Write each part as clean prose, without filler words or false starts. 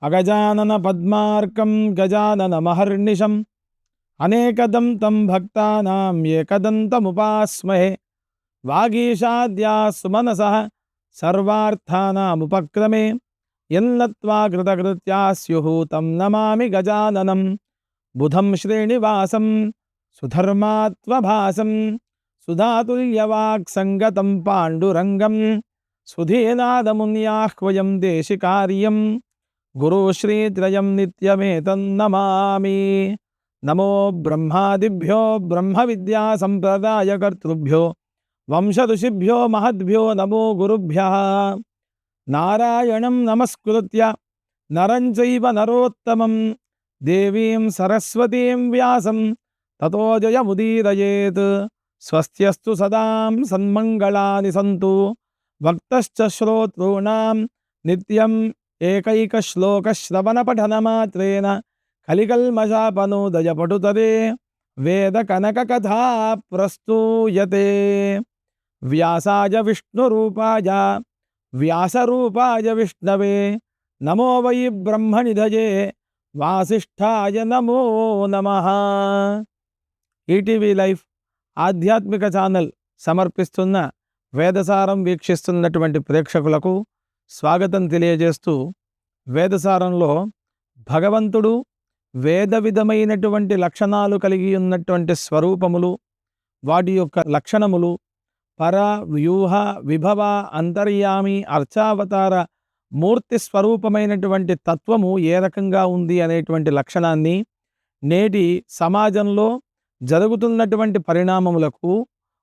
అగజానన పద్మార్కం గజానన మహర్నిశం అనేకదంతం భక్తానాం ఏకదంతముపాస్మహే. వాగీషాద్యా సుమనసః సర్వార్థానాముపక్రమే యన్నత్వా కృతకృత్యా స్యుః తం నమామి గజాననం. బుధం శ్రీనివాసం సుధర్మాత్వభాసం సుధాతుల్యవాక్ సంగతం పాండురంగం. సుధీనాదమున్యాహ్వయం దేశికార్యం గురుశ్రీత్రయం నిత్యమేతన్నమామి. నమో బ్రహ్మాదిభ్యో బ్రహ్మ విద్యా సంప్రదాయకర్తృభ్యో వంశఋషిభ్యో మహద్భ్యో నమో గురుభ్యః. నారాయణం నమస్కృత్య నరం చైవ నరోత్తమం దేవీం సరస్వతీం వ్యాసం తతో జయముదీరయేత్. స్వస్త్యస్తు సదాం సన్మంగళాని సంతు. భక్తశ్చ శ్రోతॄణాం నిత్యం ఏకైకశ్లోకశ్రవణపఠనమాత్రేణ కలికల్మషాపనోదయ పటుతరే వేద కనక కథా ప్రస్తూయతే. వ్యాసాయ విష్ణురూపాయ వ్యాసరూపాయ విష్ణవే నమో వై బ్రహ్మనిధయే వాసిష్ఠాయ నమో నమః. ఈటీవీ లైఫ్ ఆధ్యాత్మిక ఛానల్ సమర్పిస్తున్న వేదసారం వీక్షిస్తున్నటువంటి ప్రేక్షకులకు స్వాగతం తెలియజేస్తూ, వేదసారంలో భగవంతుడు వేద విధమైనటువంటి లక్షణాలు కలిగి ఉన్నటువంటి స్వరూపములు, వాటి యొక్క లక్షణములు, పర వ్యూహ విభవ అంతర్యామి అర్చావతార మూర్తి స్వరూపమైనటువంటి తత్వము ఏ రకంగా ఉంది అనేటువంటి లక్షణాన్ని, నేటి సమాజంలో జరుగుతున్నటువంటి పరిణామములకు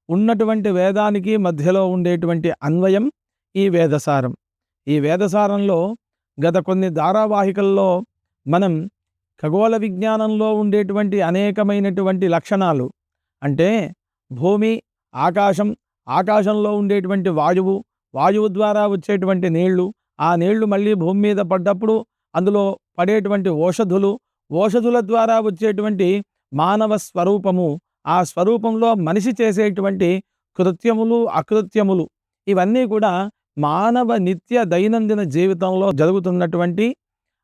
ఉన్నటువంటి వేదానికి మధ్యలో ఉండేటువంటి అన్వయం ఈ వేదసారం. ఈ వేదసారంలో గత కొన్ని ధారావాహికల్లో మనం ఖగోళ విజ్ఞానంలో ఉండేటువంటి అనేకమైనటువంటి లక్షణాలు, అంటే భూమి, ఆకాశం, ఆకాశంలో ఉండేటువంటి వాయువు, వాయువు ద్వారా వచ్చేటువంటి నీళ్లు, ఆ నీళ్లు మళ్ళీ భూమి మీద పడ్డప్పుడు అందులో పడేటువంటి ఓషధులు, ఓషధుల ద్వారా వచ్చేటువంటి మానవ స్వరూపము, ఆ స్వరూపంలో మనిషి చేసేటువంటి కృత్యములు, అకృత్యములు, ఇవన్నీ కూడా మానవ నిత్య దైనందిన జీవితంలో జరుగుతున్నటువంటి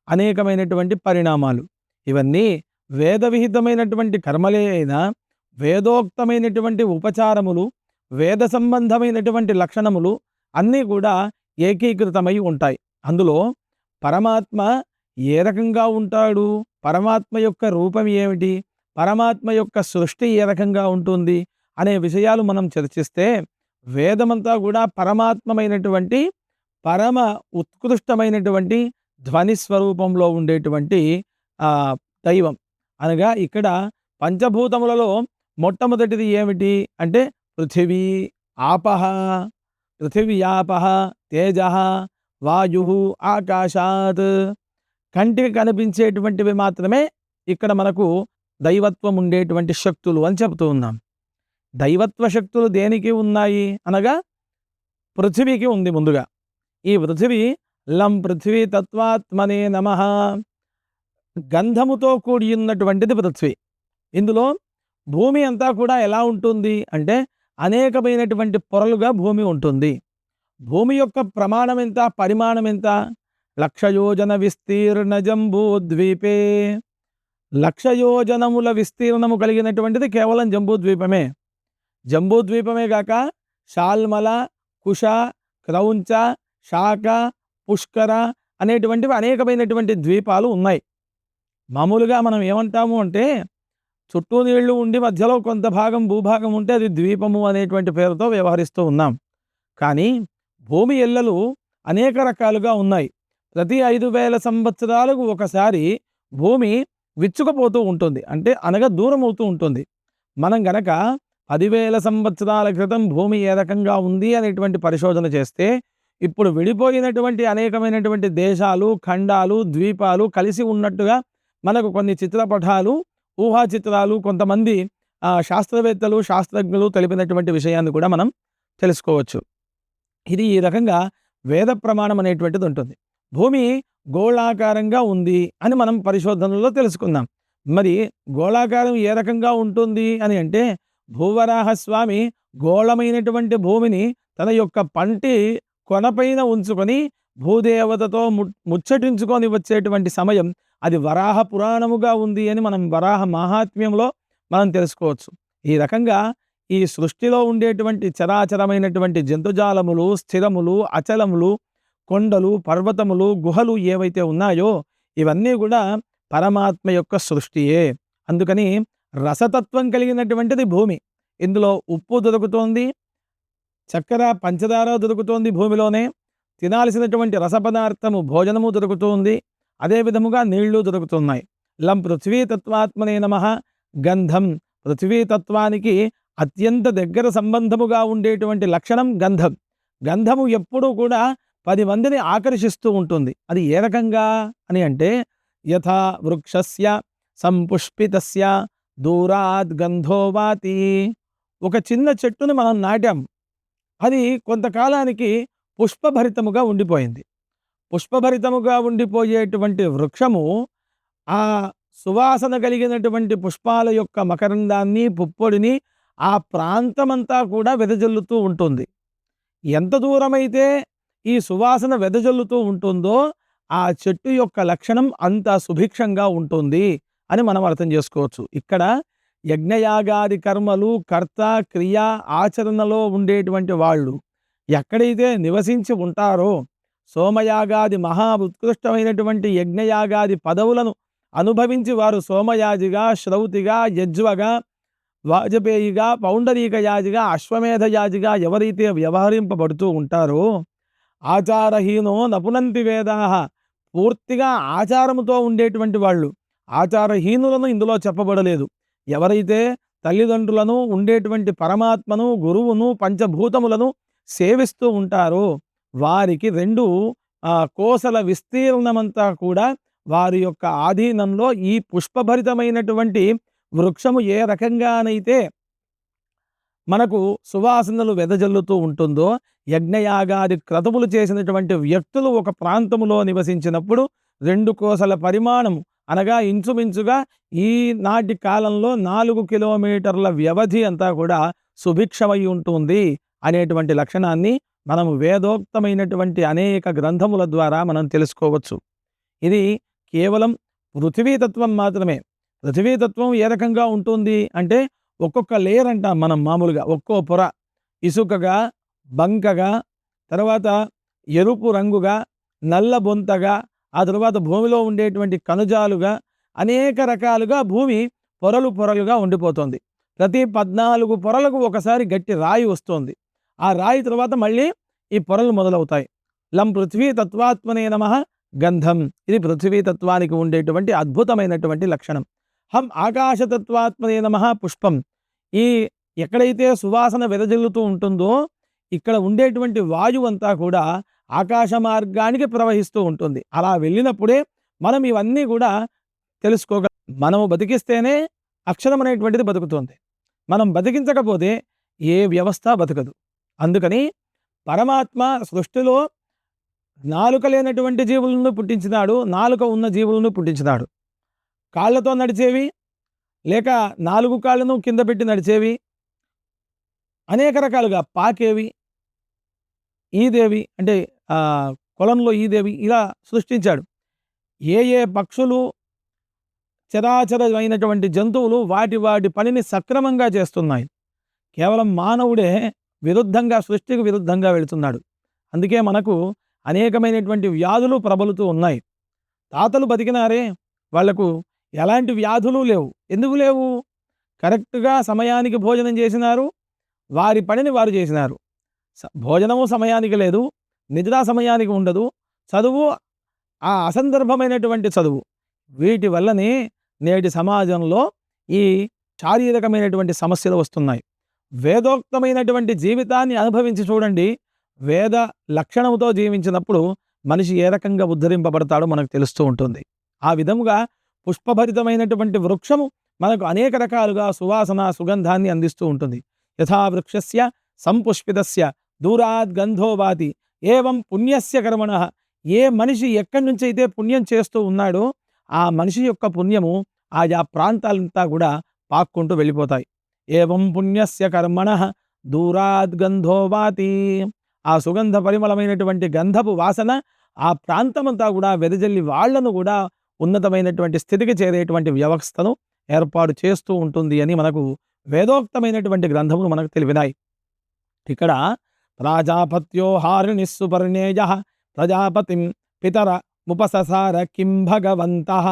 అనేకమైనటువంటి పరిణామాలు. ఇవన్నీ వేద విహితమైనటువంటి కర్మలే అయినా వేదోక్తమైనటువంటి ఉపచారములు, వేద సంబంధమైనటువంటి లక్షణములు అన్నీ కూడా ఏకీకృతమై ఉంటాయి. అందులో పరమాత్మ ఏ రకంగా ఉంటాడు, పరమాత్మ యొక్క రూపం ఏమిటి, పరమాత్మ యొక్క సృష్టి ఏ రకంగా ఉంటుంది అనే విషయాలు మనం చర్చిస్తే, వేదమంతా కూడా పరమాత్మమైనటువంటి పరమ ఉత్కృష్టమైనటువంటి ధ్వని స్వరూపంలో ఉండేటువంటి దైవం. అనగా ఇక్కడ పంచభూతములలో మొట్టమొదటిది ఏమిటి అంటే పృథివీ ఆపహ, పృథివ్యాపహ తేజః వాయు ఆకాశాత్. కంటికి కనిపించేటువంటివి మాత్రమే ఇక్కడ మనకు దైవత్వం ఉండేటువంటి శక్తులు అని చెబుతూ ఉన్నాం. దైవత్వ శక్తులు దేనికి ఉన్నాయి అనగా పృథివీకి ఉంది. ముందుగా ఈ పృథివీ లం పృథివీ తత్వాత్మనే నమః, గంధముతో కూడి ఉన్నటువంటిది పృథ్వీ. ఇందులో భూమి అంతా కూడా ఎలా ఉంటుంది అంటే అనేకమైనటువంటి పొరలుగా భూమి ఉంటుంది. భూమి యొక్క ప్రమాణం ఎంత, పరిమాణం ఎంత? 1,00,000 యోజన విస్తీర్ణ జంబూద్వీపే. 1,00,000 యోజనముల విస్తీర్ణము కలిగినటువంటిది కేవలం జంబూద్వీపమే. జంబూద్వీపమే గాక శాల్మల, కుష, క్రౌంచ, శాక, పుష్కర అనేటువంటివి అనేకమైనటువంటి ద్వీపాలు ఉన్నాయి. మామూలుగా మనం ఏమంటాము అంటే చుట్టూ నీళ్లు ఉండి మధ్యలో కొంత భాగం భూభాగం ఉంటే అది ద్వీపము అనేటువంటి పేరుతో వ్యవహరిస్తూ ఉన్నాం. కానీ భూమి ఎల్లలు అనేక రకాలుగా ఉన్నాయి. ప్రతి 5,000 సంవత్సరాలకు ఒకసారి భూమి విచ్చుకుపోతూ ఉంటుంది, అంటే అనగా దూరం అవుతూ ఉంటుంది. మనం గనక 10,000 సంవత్సరాల క్రితం భూమి ఏ రకంగా ఉంది అనేటువంటి పరిశోధన చేస్తే, ఇప్పుడు విడిపోయినటువంటి అనేకమైనటువంటి దేశాలు, ఖండాలు, ద్వీపాలు కలిసి ఉన్నట్టుగా మనకు కొన్ని చిత్రపటాలు, ఊహా చిత్రాలు, కొంతమంది శాస్త్రవేత్తలు, శాస్త్రజ్ఞులు తెలిపినటువంటి విషయాన్ని కూడా మనం తెలుసుకోవచ్చు. ఇది ఈ రకంగా వేద ప్రమాణం అనేటువంటిది ఉంటుంది. భూమి గోళాకారంగా ఉంది అని మనం పరిశోధనలో తెలుసుకుందాం. మరి గోళాకారం ఏ రకంగా ఉంటుంది అని అంటే, భూవరాహస్వామి గోళమైనటువంటి భూమిని తన యొక్క పంటి కొనపైన ఉంచుకొని భూదేవతతో ముచ్చటించుకొని వచ్చేటువంటి సమయం అది వరాహ పురాణముగా ఉంది అని మనం వరాహ మహాత్మ్యంలో మనం తెలుసుకోవచ్చు. ఈ రకంగా ఈ సృష్టిలో ఉండేటువంటి చరాచరమైనటువంటి జంతుజాలములు, స్థిరములు, అచలములు, కొండలు, పర్వతములు, గుహలు ఏవైతే ఉన్నాయో ఇవన్నీ కూడా పరమాత్మ యొక్క సృష్టియే. అందుకని రసతత్వం కలిగినటువంటిది భూమి. ఇందులో ఉప్పు దొరుకుతోంది, చక్కెర, పంచదార దొరుకుతోంది భూమిలోనే. తినాల్సినటువంటి రసపదార్థము భోజనము దొరుకుతుంది. అదే విధముగా నీళ్లు దొరుకుతున్నాయి. లం పృథ్వీతత్వాత్మనే నమః. గంధం, పృథ్వీతత్వానికి అత్యంత దగ్గర సంబంధముగా ఉండేటువంటి లక్షణం గంధం. గంధము ఎప్పుడూ కూడా 10 మందిని ఆకర్షిస్తూ ఉంటుంది. అది ఏ రకంగా అని అంటే యథా వృక్షస్య సంపుష్పితస్య దూరాద్ గంధో వాతి. ఒక చిన్న చెట్టుని మనం నాటాం, అది కొంతకాలానికి పుష్పభరితముగా ఉండిపోయింది. పుష్పభరితముగా ఉండిపోయేటువంటి వృక్షము ఆ సువాసన కలిగినటువంటి పుష్పాల యొక్క మకరందాన్ని, పుప్పొడిని ఆ ప్రాంతమంతా కూడా వెదజల్లుతూ ఉంటుంది. ఎంత దూరమైతే ఈ సువాసన వెదజల్లుతూ ఉంటుందో ఆ చెట్టు యొక్క లక్షణం అంత సుభిక్షంగా ఉంటుంది అని మనం అర్థం చేసుకోవచ్చు. ఇక్కడ యజ్ఞయాగాది కర్మలు, కర్త, క్రియ, ఆచరణలో ఉండేటువంటి వాళ్ళు ఎక్కడైతే నివసించి ఉంటారో, సోమయాగాది మహా ఉత్కృష్టమైనటువంటి యజ్ఞయాగాది పదవులను అనుభవించి వారు సోమయాజిగా, శ్రౌతిగా, యజ్వగా, వాజపేయిగా, పౌండరీకయాజిగా, అశ్వమేధయాజిగా ఎవరైతే వ్యవహరింపబడుతూ ఉంటారో, ఆచారహీనో నపునంతి వేదాః, పూర్తిగా ఆచారముతో ఉండేటువంటి వాళ్ళు. ఆచారహీనులను ఇందులో చెప్పబడలేదు. ఎవరైతే తల్లిదండ్రులను, ఉండేటువంటి పరమాత్మను, గురువును, పంచభూతములను సేవిస్తూ ఉంటారో వారికి 2 కోసల విస్తీర్ణమంతా కూడా వారి యొక్క ఆధీనంలో ఈ పుష్పభరితమైనటువంటి వృక్షము ఏ రకంగానైతే మనకు సువాసనలు వెదజల్లుతూ ఉంటుందో, యజ్ఞయాగాది క్రతువులు చేసినటువంటి వ్యక్తులు ఒక ప్రాంతములో నివసించినప్పుడు 2 కోసల పరిమాణము అనగా ఇంచుమించుగా ఈనాటి కాలంలో 4 కిలోమీటర్ల వ్యవధి అంతా కూడా సుభిక్షమై ఉంటుంది అనేటువంటి లక్షణాన్ని మనము వేదోక్తమైనటువంటి అనేక గ్రంథముల ద్వారా మనం తెలుసుకోవచ్చు. ఇది కేవలం పృథివీతత్వం మాత్రమే. పృథివీతత్వం ఏ రకంగా ఉంటుంది అంటే ఒక్కొక్క లేయర్ అంటాం మనం మామూలుగా. ఒక్కో పొర ఇసుకగా, బంకగా, తర్వాత ఎరుపు రంగుగా, నల్ల బొంతగా, ఆ తరువాత భూమిలో ఉండేటువంటి కణజాలుగా, అనేక రకాలుగా భూమి పొరలు పొరలుగా ఉండిపోతుంది. ప్రతి 14 పొరలకు ఒకసారి గట్టి రాయి వస్తుంది. ఆ రాయి తర్వాత మళ్ళీ ఈ పొరలు మొదలవుతాయి. లం పృథ్వీ తత్వాత్మనే నమః. గంధం, ఇది పృథ్వీతత్వానికి ఉండేటువంటి అద్భుతమైనటువంటి లక్షణం. హం ఆకాశతత్వాత్మనే నమః. పుష్పం, ఈ ఎక్కడైతే సువాసన వెదజల్లుతూ ఉంటుందో ఇక్కడ ఉండేటువంటి వాయువు అంతా కూడా ఆకాశ మార్గానికి ప్రవహిస్తూ ఉంటుంది. అలా వెళ్ళినప్పుడే మనం ఇవన్నీ కూడా తెలుసుకోగలం. మనము బతికిస్తేనే అక్షరం అనేటువంటిది బతుకుతుంది. మనం బతికించకపోతే ఏ వ్యవస్థ బతకదు. అందుకని పరమాత్మ సృష్టిలో నాలుక లేనటువంటి జీవులను పుట్టించినాడు, నాలుక ఉన్న జీవులను పుట్టించినాడు. కాళ్ళతో నడిచేవి, లేక 4 కాళ్ళను కింద పెట్టి నడిచేవి, అనేక రకాలుగా పాకేవి, ఈదేవి అంటే కొలంలో ఈదేవి, ఇలా సృష్టించాడు. ఏ పక్షులు, చరాచరమైనటువంటి జంతువులు వాటి పనిని సక్రమంగా చేస్తున్నాయి. కేవలం మానవుడే విరుద్ధంగా, సృష్టికి విరుద్ధంగా వెళుతున్నాడు. అందుకే మనకు అనేకమైనటువంటి వ్యాధులు ప్రబలుతూ ఉన్నాయి. తాతలు బతికినారే, వాళ్లకు ఎలాంటి వ్యాధులు లేవు. ఎందుకు లేవు? కరెక్ట్గా సమయానికి భోజనం చేసినారు, వారి పనిని వారు చేసినారు. భోజనము సమయానికి లేదు, నిద్ర సమయానికి ఉండదు, చదువు ఆ అసందర్భమైనటువంటి చదువు. వీటి వల్లనే నేటి సమాజంలో ఈ శారీరకమైనటువంటి సమస్యలు వస్తున్నాయి. వేదోక్తమైనటువంటి జీవితాన్ని అనుభవించి చూడండి. వేద లక్షణముతో జీవించినప్పుడు మనిషి ఏ రకంగా ఉద్ధరింపబడతాడో మనకు తెలుస్తూ ఉంటుంది. ఆ విధముగా పుష్పభరితమైనటువంటి వృక్షము మనకు అనేక రకాలుగా సువాసన, సుగంధాన్ని అందిస్తూ ఉంటుంది. యథా వృక్షస్య సంపుష్పితస్య దూరాద్ గంధో వాతి ఏవం పుణ్యస్య కర్మణః. ఏ మనిషి ఎక్కడి నుంచి అయితే పుణ్యం చేస్తూ ఉన్నాడో ఆ మనిషి యొక్క పుణ్యము ఆయా ప్రాంతాలంతా కూడా పాక్కుంటూ వెళ్ళిపోతాయి. ఏవం పుణ్యస్య కర్మణః దూరాద్ గంధో వాతి. ఆ సుగంధ పరిమళమైనటువంటి గంధపు వాసన ఆ ప్రాంతమంతా కూడా వెదజల్లి వాళ్ళను కూడా ఉన్నతమైనటువంటి స్థితికి చేరేటువంటి వ్యవస్థను ఏర్పాటు చేస్తూ ఉంటుంది అని మనకు వేదోక్తమైనటువంటి గ్రంథములు మనకు తెలివినాయి. ఇక్కడ ప్రాజాపత్యో హారిణి సుపర్ణేయ ప్రజాపతిం పితర ముపససార కిం భగవంతః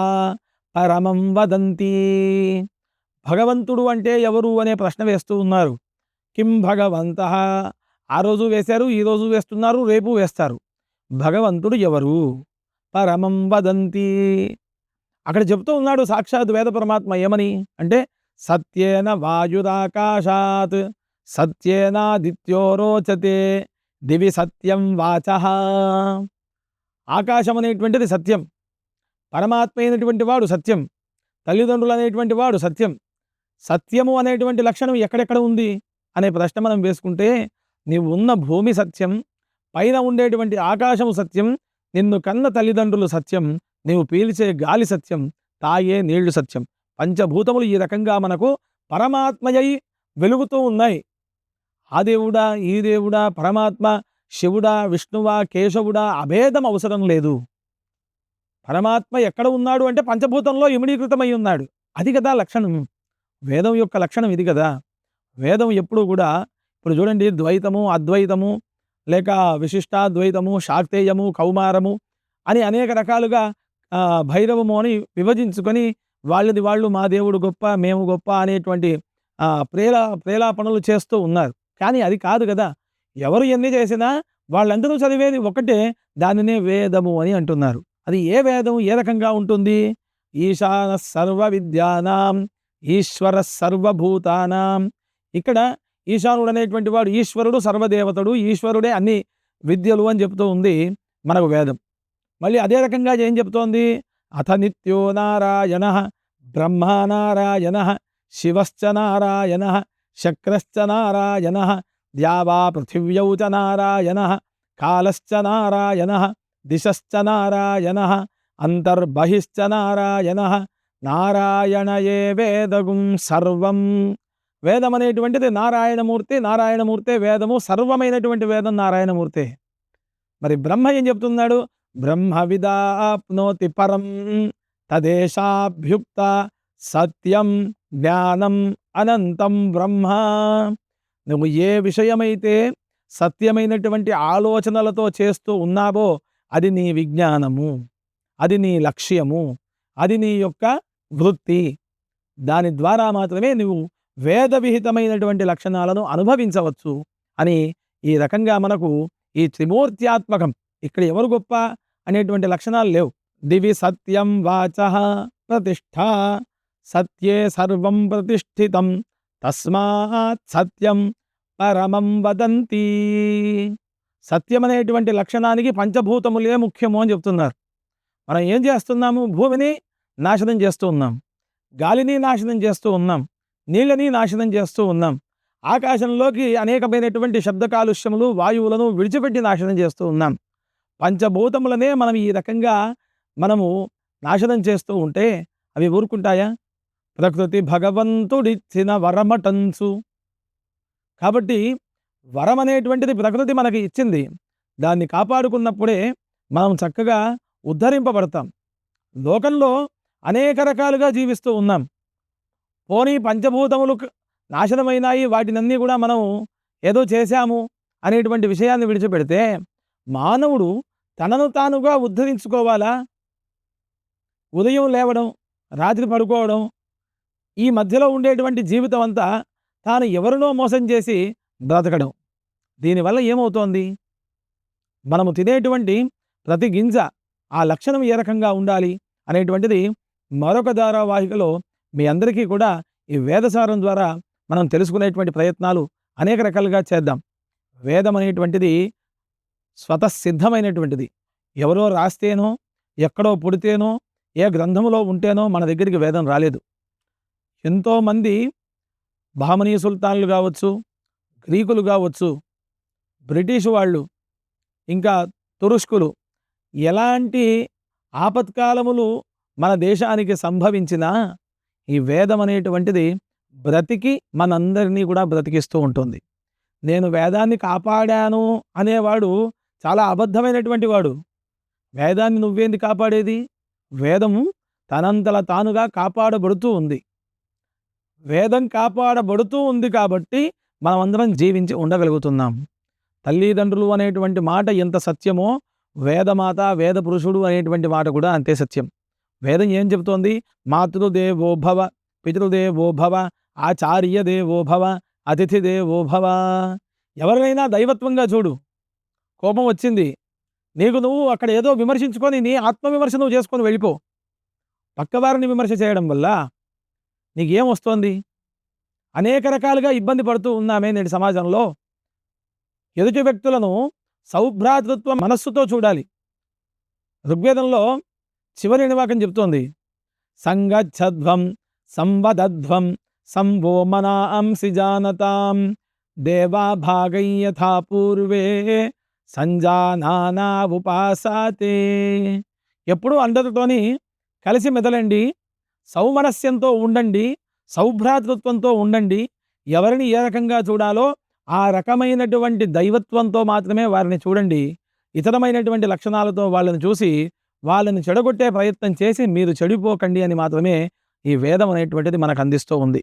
పరమం వదంతి. భగవంతుడు అంటే ఎవరు అనే ప్రశ్న వేస్తూ ఉన్నారు. కిం భగవంతః, ఆ రోజు వేశారు, ఈ రోజు వేస్తున్నారు, రేపు వేస్తారు. భగవంతుడు ఎవరు? పరమం వదంతి. అక్కడ చెప్తూ ఉన్నాడు సాక్షాత్ వేద పరమాత్మ ఏమని అంటే, సత్యేన వాయురాకాశాత్ సత్యేనాదిత్యో రోచతే దివి సత్యం వాచః. ఆకాశం అనేటువంటిది సత్యం, పరమాత్మ అయినటువంటి వాడు సత్యం, తల్లిదండ్రులు అనేటువంటి వాడు సత్యం. సత్యము అనేటువంటి లక్షణం ఎక్కడెక్కడ ఉంది అనే ప్రశ్న మనం వేసుకుంటే, నీవు ఉన్న భూమి సత్యం, పైన ఉండేటువంటి ఆకాశము సత్యం, నిన్ను కన్న తల్లిదండ్రులు సత్యం, నీవు పీల్చే గాలి సత్యం, తాగే నీళ్లు సత్యం. పంచభూతములు ఈ రకంగా మనకు పరమాత్మయై వెలుగుతూ ఉన్నాయి. ఆ దేవుడా, ఈ దేవుడా, పరమాత్మ శివుడా, విష్ణువా, కేశవుడా అభేదం అవసరం లేదు. పరమాత్మ ఎక్కడ ఉన్నాడు అంటే పంచభూతంలో ఇమిడీకృతమై ఉన్నాడు. అది కదా లక్షణం. వేదం యొక్క లక్షణం ఇది కదా. వేదం ఎప్పుడు కూడా ఇప్పుడు చూడండి, ద్వైతము, అద్వైతము, లేక విశిష్టాద్వైతము, శాక్తేయము, కౌమారము అని అనేక రకాలుగా భైరవము అని విభజించుకొని వాళ్ళది వాళ్ళు మా దేవుడు గొప్ప, మేము గొప్ప అనేటువంటి ప్రేలాపనలు చేస్తూ ఉన్నారు. కానీ అది కాదు కదా. ఎవరు ఎన్ని చేసినా వాళ్ళందరూ చదివేది ఒకటే, దానినే వేదము అని అంటున్నారు. అది ఏ వేదం ఏ రకంగా ఉంటుంది? ఈశాన సర్వ విద్యానాం ఈశ్వర సర్వభూతానాం. ఇక్కడ ఈశానుడు అనేటువంటి వాడు ఈశ్వరుడు, సర్వదేవతడు, ఈశ్వరుడే అన్ని విద్యలు అని చెప్తూ ఉంది మనకు వేదం. మళ్ళీ అదే రకంగా ఏం చెప్తోంది? అథ నిత్యో నారాయణ బ్రహ్మా నారాయణ శివశ్చ నారాయణ శక్రశ్చ నారాయణ ద్యావా పృథివ్యౌ చ నారాయణ కాలశ్చ నారాయణ దిశశ్చ నారాయణ అంతర్బహిశ్చ నారాయణ నారాయణయే వేదగుం సర్వం. వేదం అనేటువంటిది నారాయణమూర్తి, నారాయణమూర్తే వేదము, సర్వమైనటువంటి వేదం నారాయణమూర్తే. మరి బ్రహ్మ ఏం చెప్తున్నాడు? బ్రహ్మ విదాప్నోతి పరం తదేశాభ్యుక్త సత్యం జ్ఞానం అనంతం బ్రహ్మ. నువ్వు ఏ విషయమైతే సత్యమైనటువంటి ఆలోచనలతో చేస్తూ ఉన్నావో అది నీ విజ్ఞానము, అది నీ లక్ష్యము, అది నీ యొక్క వృత్తి. దాని ద్వారా మాత్రమే నువ్వు వేద విహితమైనటువంటి లక్షణాలను అనుభవించవచ్చు అని ఈ రకంగా మనకు ఈ త్రిమూర్త్యాత్మకం, ఇక్కడ ఎవరు గొప్ప అనేటువంటి లక్షణాలు లేవు. దివి సత్యం వాచః ప్రతిష్ఠ సత్యే సర్వం ప్రతిష్ఠితం తస్మాత్ సత్యం పరమం వదంతి. సత్యం అనేటువంటి లక్షణానికి పంచభూతములే ముఖ్యము అని చెప్తున్నారు. మనం ఏం చేస్తున్నాము? భూమిని నాశనం చేస్తూ ఉన్నాం, గాలిని నాశనం చేస్తూ ఉన్నాం, నీళ్ళని నాశనం చేస్తూ ఉన్నాం, ఆకాశంలోకి అనేకమైనటువంటి శబ్ద కాలుష్యములు వాయువులను విడిచిపెట్టి నాశనం చేస్తూ ఉన్నాం. పంచభూతములనే మనం ఈ రకంగా మనము నాశనం చేస్తూ ఉంటే అవి ఊరుకుంటాయా? ప్రకృతి భగవంతుడిచ్చిన వరమటంచు. కాబట్టి వరం అనేటువంటిది ప్రకృతి మనకి ఇచ్చింది. దాన్ని కాపాడుకున్నప్పుడే మనం చక్కగా ఉద్ధరింపబడతాం. లోకంలో అనేక రకాలుగా జీవిస్తూ ఉన్నాం. పోనీ పంచభూతములు నాశనమైనాయి, వాటినన్నీ కూడా మనం ఏదో చేశాము అనేటువంటి విషయాన్ని విడిచిపెడితే మానవుడు తనను తానుగా ఉద్ధరించుకోవాలా? ఉదయం లేవడం, రాత్రి పడుకోవడం, ఈ మధ్యలో ఉండేటువంటి జీవితం అంతా తాను ఎవరినో మోసం చేసి బ్రతకడం. దీనివల్ల ఏమవుతోంది? మనము తినేటువంటి ప్రతి గింజ ఆ లక్షణం ఏ రకంగా ఉండాలి అనేటువంటిది మరొక ధారావాహికలో మీ అందరికీ కూడా ఈ వేదసారం ద్వారా మనం తెలుసుకునేటువంటి ప్రయత్నాలు అనేక రకాలుగా చేద్దాం. వేదం అనేటువంటిది స్వతసిద్ధమైనటువంటిది. ఎవరో రాస్తేనో, ఎక్కడో పుడితేనో, ఏ గ్రంథములో ఉంటేనో మన దగ్గరికి వేదం రాలేదు. ఎంతోమంది బహమనీ సుల్తాన్లు కావచ్చు, గ్రీకులు కావచ్చు, బ్రిటిష్ వాళ్ళు, ఇంకా తురుష్కులు, ఎలాంటి ఆపత్కాలములు మన దేశానికి సంభవించినా ఈ వేదం అనేటువంటిది బ్రతికి మనందరినీ కూడా బ్రతికిస్తూ ఉంటుంది. నేను వేదాన్ని కాపాడాను అనేవాడు చాలా అబద్ధమైనటువంటి వాడు. వేదాన్ని నువ్వేంది కాపాడేది? వేదము తనంతల తానుగా కాపాడబడుతూ ఉంది. వేదం కాపాడబడుతూ ఉంది కాబట్టి మనమందరం జీవించి ఉండగలుగుతున్నాం. తల్లిదండ్రులు అనేటువంటి మాట ఎంత సత్యమో, వేదమాత, వేద పురుషుడు అనేటువంటి మాట కూడా అంతే సత్యం. వేదం ఏం చెబుతోంది? మాతృదేవో భవ, పితృదేవో భవ, ఆచార్య దేవో భవ, అతిథి దేవో భవ. ఎవరినైనా దైవత్వంగా చూడు. కోపం వచ్చింది, నువ్వు అక్కడ ఏదో విమర్శించుకొని నీ ఆత్మవిమర్శ నువ్వు చేసుకొని వెళ్ళిపో. పక్కవారిని విమర్శ చేయడం వల్ల నీకేం వస్తోంది? అనేక రకాలుగా ఇబ్బంది పడుతూ ఉన్నామే నేటి సమాజంలో. ఎదుటి వ్యక్తులను సౌభ్రాతృత్వ మనస్సుతో చూడాలి. ఋగ్వేదంలో చివరి నివాకం చెప్తోంది, సంగచ్చధ్వం సంవదధ్వం సంవో మనాంసి జానతాం దేవా భాగై యథా పూర్వే సంజానానా ఉపాసాతే. ఎప్పుడూ అందరితోని కలిసి మెదలండి, సౌమనస్యంతో ఉండండి, సౌభ్రాతృత్వంతో ఉండండి. ఎవరిని ఏ రకంగా చూడాలో ఆ రకమైనటువంటి దైవత్వంతో మాత్రమే వారిని చూడండి. ఇతరమైనటువంటి లక్షణాలతో వాళ్ళని చూసి వాళ్ళని చెడగొట్టే ప్రయత్నం చేసి మీరు చెడిపోకండి అని మాత్రమే ఈ వేదం అనేటువంటిది మనకు అందిస్తూ ఉంది.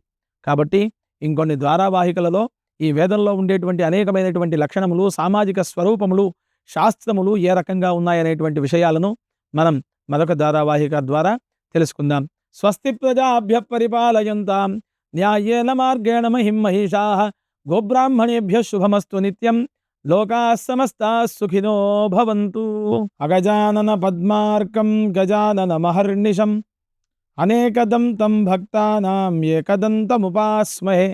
కాబట్టి ఇంకొన్ని ధారావాహికలలో ఈ వేదంలో ఉండేటువంటి అనేకమైనటువంటి లక్షణములు, సామాజిక స్వరూపములు, శాస్త్రములు ఏ రకంగా ఉన్నాయనేటువంటి విషయాలను మనం మరొక ధారావాహిక ద్వారా తెలుసుకుందాం. స్వస్తి ప్రజాభ్య పరిపాలయంతాం న్యాయేన మార్గేణ మహిం మహిషాః గోబ్రాహ్మణేభ్యః శుభమస్తు నిత్యం లోకాః సమస్తాః సుఖినో భవంతు. అగజానన పద్మార్కం గజానన మహర్నిశం అనేకదంతం భక్తానాం ఏకదంతముపాస్మహే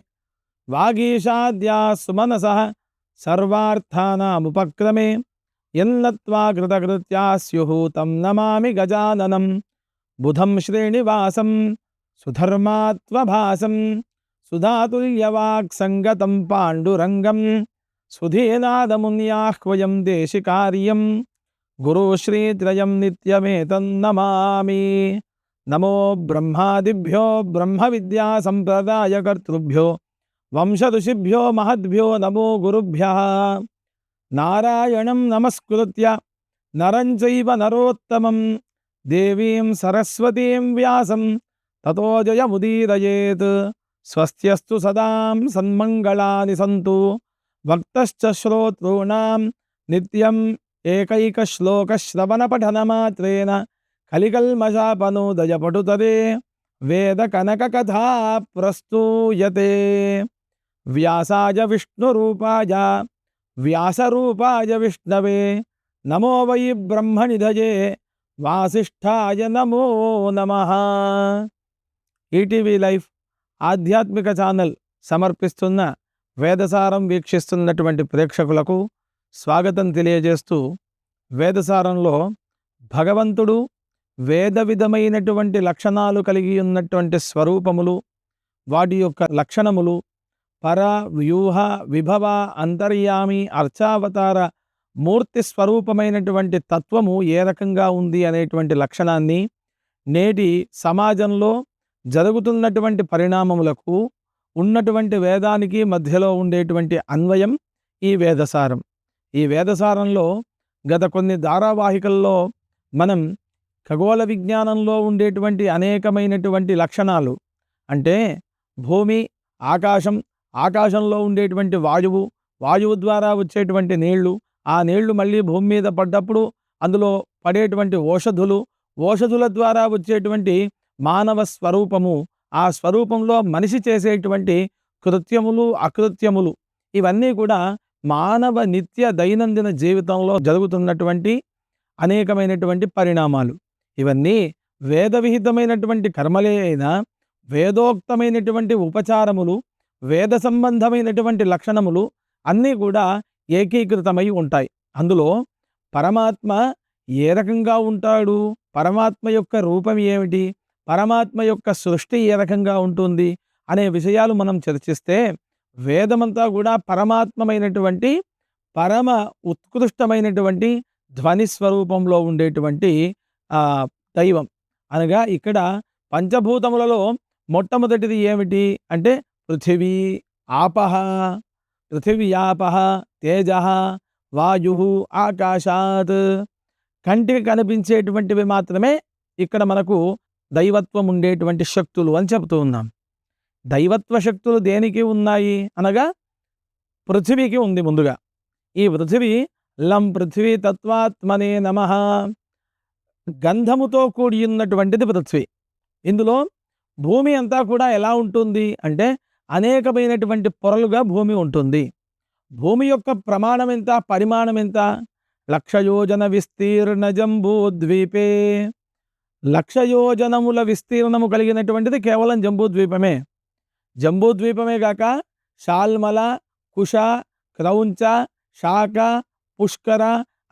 వాగీషాద్యా సుమనసః సర్వార్థానాముపక్రమే యన్నత్వా కృతకృత్యా స్యుః తం నమామి గజాననం బుధం శ్రీనివాసం సుధర్మాత్వభాసం సుధాతుల్యవాక్ సంగతం పాండురంగం సుధీనాదమున్యాహ్వయం దేశికార్యం గురుశ్రీత్రయం నిత్యమేతన్నమామి. నమో బ్రహ్మాదిభ్యో బ్రహ్మ విద్యా సంప్రదాయకర్తృభ్యో వంశఋషిభ్యో మహద్భ్యో నమో గురుభ్యః. నారాయణం నమస్కృత్య నరం చైవ నరోత్తమం దేవీం సరస్వతీం వ్యాసం తతో జయముదీరయేత్. స్వస్త్యస్తు సదాం సన్మంగళాని సంతు భక్తశ్చ శ్రోతॄణాం నిత్యం ఏకైకశ్లోకశ్రవణపఠనమాత్రేణ కలికల్మషాపనోదయపటుతరే వేదకనకకథా ప్రస్తూయతే. వ్యాసాయ విష్ణురూపాయ వ్యాసరూపాయ విష్ణవే నమో వై బ్రహ్మనిధయే వాసిష్ఠాయ నమో నమః. ఈటీవీ లైఫ్ ఆధ్యాత్మిక ఛానల్ సమర్పిస్తున్న వేదసారం వీక్షిస్తున్నటువంటి ప్రేక్షకులకు స్వాగతం తెలియజేస్తూ, వేదసారంలో భగవంతుడు వేద విధమైనటువంటి లక్షణాలు కలిగి ఉన్నటువంటి స్వరూపములు, వాటి యొక్క లక్షణములు, పర వ్యూహ విభవ అంతర్యామి అర్చావతార మూర్తి స్వరూపమైనటువంటి తత్వము ఏ రకంగా ఉంది అనేటువంటి లక్షణాన్ని, నేటి సమాజంలో జరుగుతున్నటువంటి పరిణామములకు ఉన్నటువంటి వేదానికి మధ్యలో ఉండేటువంటి అన్వయం ఈ వేదసారం. ఈ వేదసారంలో గత కొన్ని ధారావాహికల్లో మనం ఖగోళ విజ్ఞానంలో ఉండేటువంటి అనేకమైనటువంటి లక్షణాలు, అంటే భూమి, ఆకాశం, ఆకాశంలో ఉండేటువంటి వాయువు, వాయువు ద్వారా వచ్చేటువంటి నీళ్లు, ఆ నీళ్లు మళ్ళీ భూమి మీద పడ్డప్పుడు అందులో పడేటువంటి ఓషధులు, ఓషధుల ద్వారా వచ్చేటువంటి మానవ స్వరూపము, ఆ స్వరూపంలో మనిషి చేసేటువంటి కృత్యములు, అకృత్యములు, ఇవన్నీ కూడా మానవ నిత్య దైనందిన జీవితంలో జరుగుతున్నటువంటి అనేకమైనటువంటి పరిణామాలు. ఇవన్నీ వేద విహితమైనటువంటి కర్మలే అయినా వేదోక్తమైనటువంటి ఉపచారములు, వేద సంబంధమైనటువంటి లక్షణములు అన్నీ కూడా ఏకీకృతమై ఉంటాయి. అందులో పరమాత్మ ఏ రకంగా ఉంటాడు, పరమాత్మ యొక్క రూపం ఏమిటి, పరమాత్మ యొక్క సృష్టి ఏ రకంగా ఉంటుంది అనే విషయాలు మనం చర్చిస్తే, వేదమంతా కూడా పరమాత్మమైనటువంటి పరమ ఉత్కృష్టమైనటువంటి ధ్వని స్వరూపంలో ఉండేటువంటి దైవం. అనగా ఇక్కడ పంచభూతములలో మొట్టమొదటిది ఏమిటి అంటే పృథివీ ఆపహ, పృథివ్యాపహ తేజః వాయు ఆకాశాత్. కంటికి కనిపించేటువంటివి మాత్రమే ఇక్కడ మనకు దైవత్వం ఉండేటువంటి శక్తులు అని చెప్తూ ఉన్నాం. దైవత్వ శక్తులు దేనికి ఉన్నాయి అనగా పృథివీకి ఉంది ముందుగా. ఈ పృథివీ లం పృథివీ తత్వాత్మనే నమః, గంధముతో కూడి ఉన్నటువంటిది పృథ్వీ. ఇందులో భూమి అంతా కూడా ఎలా ఉంటుంది అంటే అనేకమైనటువంటి పొరలుగా భూమి ఉంటుంది. భూమి యొక్క ప్రమాణం ఎంత, పరిమాణం ఎంత? 1,00,000 యోజన విస్తీర్ణ జంబూద్వీపే. 1,00,000 యోజనముల విస్తీర్ణము కలిగినటువంటిది కేవలం జంబూద్వీపమే. జంబూద్వీపమే గాక శాల్మల, కుష, క్రౌంచ, శాక, పుష్కర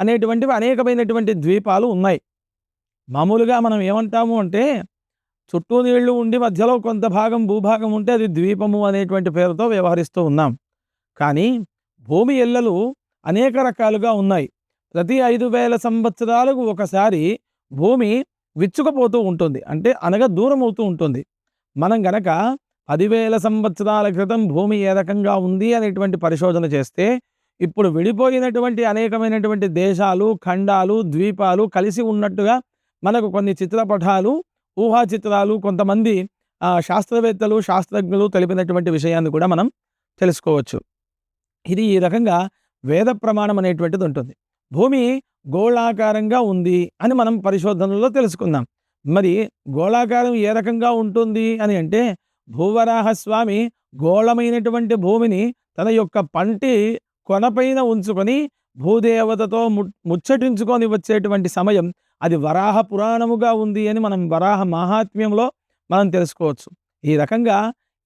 అనేటువంటివి అనేకమైనటువంటి ద్వీపాలు ఉన్నాయి. మామూలుగా మనం ఏమంటాము అంటే చుట్టూ నీళ్లు ఉండి మధ్యలో కొంత భాగం భూభాగం ఉంటే అది ద్వీపము అనేటువంటి పేరుతో వ్యవహరిస్తూ ఉన్నాం. కానీ భూమి ఎల్లలు అనేక రకాలుగా ఉన్నాయి. ప్రతి 5,000 సంవత్సరాలకు ఒకసారి భూమి విచ్చుకుపోతూ ఉంటుంది, అంటే అనగా దూరం అవుతూ ఉంటుంది. మనం గనక 10,000 సంవత్సరాల క్రితం భూమి ఏ రకంగా ఉంది అనేటువంటి పరిశోధన చేస్తే ఇప్పుడు విడిపోయినటువంటి అనేకమైనటువంటి దేశాలు, ఖండాలు, ద్వీపాలు కలిసి ఉన్నట్టుగా మనకు కొన్ని చిత్రపటాలు, ఊహా చిత్రాలు, కొంతమంది శాస్త్రవేత్తలు, శాస్త్రజ్ఞులు తెలిపినటువంటి విషయాన్ని కూడా మనం తెలుసుకోవచ్చు. ఇది ఈ రకంగా వేద ప్రమాణం అనేటువంటిది ఉంటుంది. భూమి గోళాకారంగా ఉంది అని మనం పరిశోధనలో తెలుసుకుందాం. మరి గోళాకారం ఏ రకంగా ఉంటుంది అని అంటే భూవరాహస్వామి గోళమైనటువంటి భూమిని తన యొక్క పంటి కొనపైన ఉంచుకొని భూదేవతతో ముచ్చటించుకొని వచ్చేటువంటి సమయం అది వరాహ పురాణముగా ఉంది అని మనం వరాహ మహాత్మ్యంలో మనం తెలుసుకోవచ్చు. ఈ రకంగా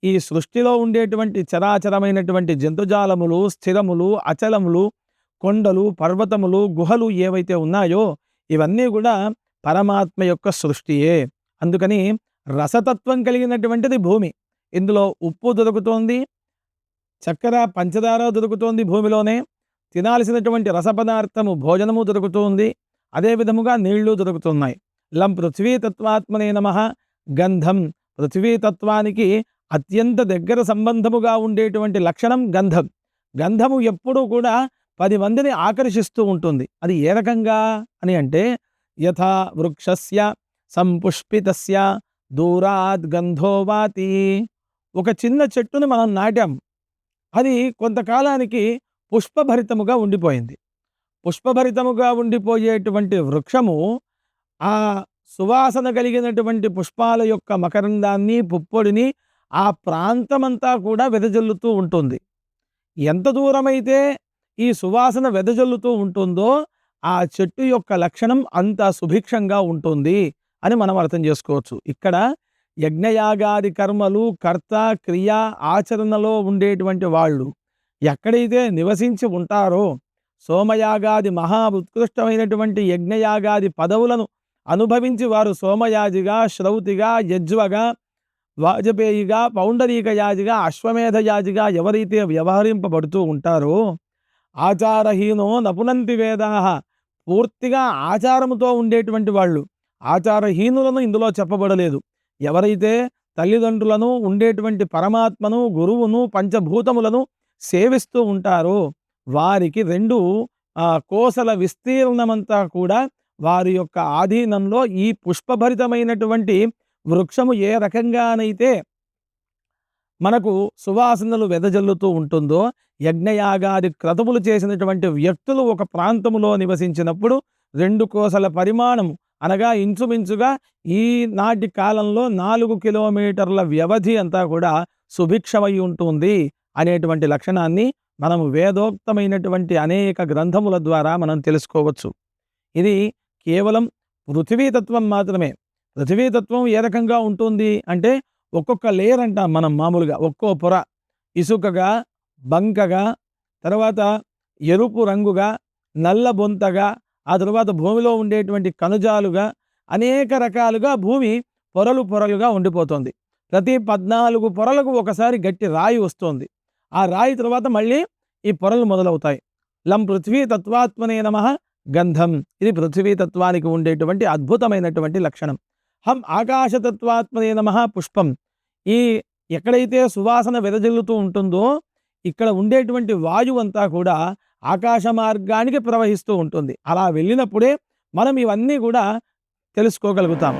ఈ సృష్టిలో ఉండేటువంటి చరాచరమైనటువంటి జంతుజాలములు, స్థిరములు, అచలములు, కొండలు, పర్వతములు, గుహలు ఏవైతే ఉన్నాయో ఇవన్నీ కూడా పరమాత్మ యొక్క సృష్టియే. అందుకని రసతత్వం కలిగినటువంటిది భూమి. ఇందులో ఉప్పు దొరుకుతోంది, చక్కెర, పంచదార దొరుకుతోంది భూమిలోనే. తినాల్సినటువంటి రసపదార్థము భోజనము దొరుకుతుంది. అదే విధముగా నీళ్లు దొరుకుతున్నాయి. లం పృథ్వీతత్వాత్మనే నమః. గంధం, పృథ్వీతత్వానికి అత్యంత దగ్గర సంబంధముగా ఉండేటువంటి లక్షణం గంధం. గంధము ఎప్పుడూ కూడా 10 మందిని ఆకర్షిస్తూ ఉంటుంది. అది ఏ రకంగా అని అంటే యథా వృక్షస్య సంపుష్పితస్య దూరాద్ గంధో వాతి. ఒక చిన్న చెట్టుని మనం నాటాం, అది కొంతకాలానికి పుష్పభరితముగా ఉండిపోయింది. పుష్పభరితముగా ఉండిపోయేటువంటి వృక్షము ఆ సువాసన కలిగినటువంటి పుష్పాల యొక్క మకరందాన్ని, పుప్పొడిని ఆ ప్రాంతమంతా కూడా వెదజల్లుతూ ఉంటుంది. ఎంత దూరమైతే ఈ సువాసన వెదజల్లుతూ ఉంటుందో ఆ చెట్టు యొక్క లక్షణం అంత సుభిక్షంగా ఉంటుంది అని మనం అర్థం చేసుకోవచ్చు. ఇక్కడ యజ్ఞయాగాది కర్మలు, కర్త, క్రియ, ఆచరణలో ఉండేటువంటి వాళ్ళు ఎక్కడైతే నివసించి ఉంటారో సోమయాగాది మహా ఉత్కృష్టమైనటువంటి యజ్ఞయాగాది పదవులను అనుభవించి వారు సోమయాజిగా, శ్రౌతిగా, యజ్వగా, వాజపేయిగా, పౌండరీకయాజిగా, అశ్వమేధయాజిగా ఎవరైతే వ్యవహరింపబడుతూ ఉంటారో ఆచారహీనో నపునంతి వేదాః, పూర్తిగా ఆచారముతో ఉండేటువంటి వాళ్ళు. ఆచారహీనులను ఇందులో చెప్పబడలేదు. ఎవరైతే తల్లిదండ్రులను, ఉండేటువంటి పరమాత్మను, గురువును, పంచభూతములను సేవిస్తూ ఉంటారో వారికి 2 కోసల విస్తీర్ణమంతా కూడా వారి యొక్క ఆధీనంలో ఈ పుష్పభరితమైనటువంటి వృక్షము ఏ రకంగానైతే మనకు సువాసనలు వెదజల్లుతూ ఉంటుందో, యజ్ఞయాగాది క్రతువులు చేసినటువంటి వ్యక్తులు ఒక ప్రాంతములో నివసించినప్పుడు 2 కోసల పరిమాణము అనగా ఇంచుమించుగా ఈనాటి కాలంలో 4 కిలోమీటర్ల వ్యవధి అంతా కూడా సుభిక్షమై ఉంటుంది అనేటువంటి లక్షణాన్ని మనము వేదోక్తమైనటువంటి అనేక గ్రంథముల ద్వారా మనం తెలుసుకోవచ్చు. ఇది కేవలం పృథివీతత్వం మాత్రమే. పృథివీతత్వం ఏ రకంగా ఉంటుంది అంటే ఒక్కొక్క లేయర్ అంటాం మనం మామూలుగా. ఒక్కో పొర ఇసుకగా, బంకగా, తర్వాత ఎరుపు రంగుగా, నల్ల బొంతగా, ఆ తర్వాత భూమిలో ఉండేటువంటి కణజాలుగా అనేక రకాలుగా భూమి పొరలు పొరలుగా ఉండిపోతుంది. ప్రతి 14 పొరలకు ఒకసారి గట్టి రాయి వస్తుంది. ఆ రాయి తర్వాత మళ్ళీ ఈ పొరలు మొదలవుతాయి. లం పృథ్వీ తత్వాత్మనే నమః. గంధం, ఇది పృథ్వీ తత్వానికి ఉండేటువంటి అద్భుతమైనటువంటి లక్షణం. హం ఆకాశతత్వాత్మనే నమః. పుష్పం, ఈ ఎక్కడైతే సువాసన వెదజల్లుతూ ఉంటుందో ఇక్కడ ఉండేటువంటి వాయువు అంతా కూడా ఆకాశ మార్గానికి ప్రవహిస్తూ ఉంటుంది. అలా వెళ్ళినప్పుడే మనం ఇవన్నీ కూడా తెలుసుకోగలుగుతాం.